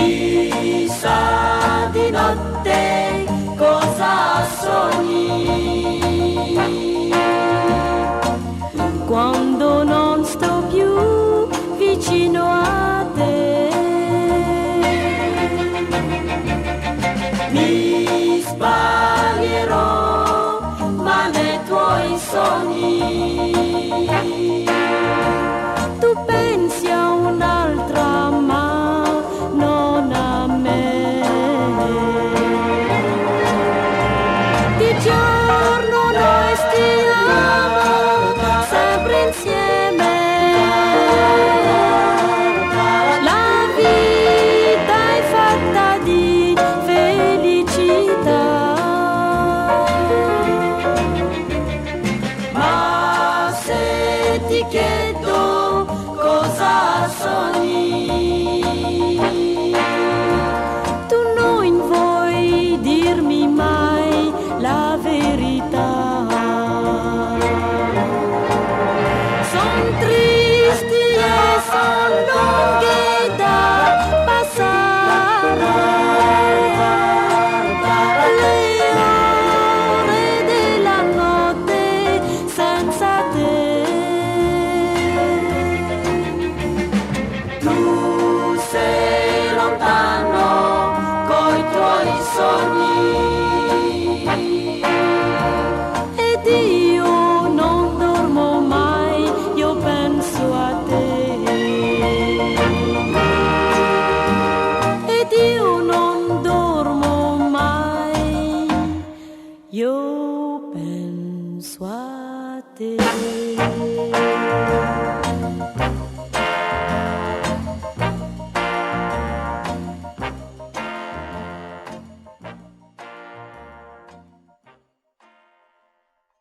Chissà di notte cosa sogni, quando non sto più vicino a te. mi sbaglierò, ma nei tuoi sogni Tu pensi a un'altra ma non a me. Di giorno noi stiamo sempre insieme. La vita è fatta di felicità. ma se ti chiedo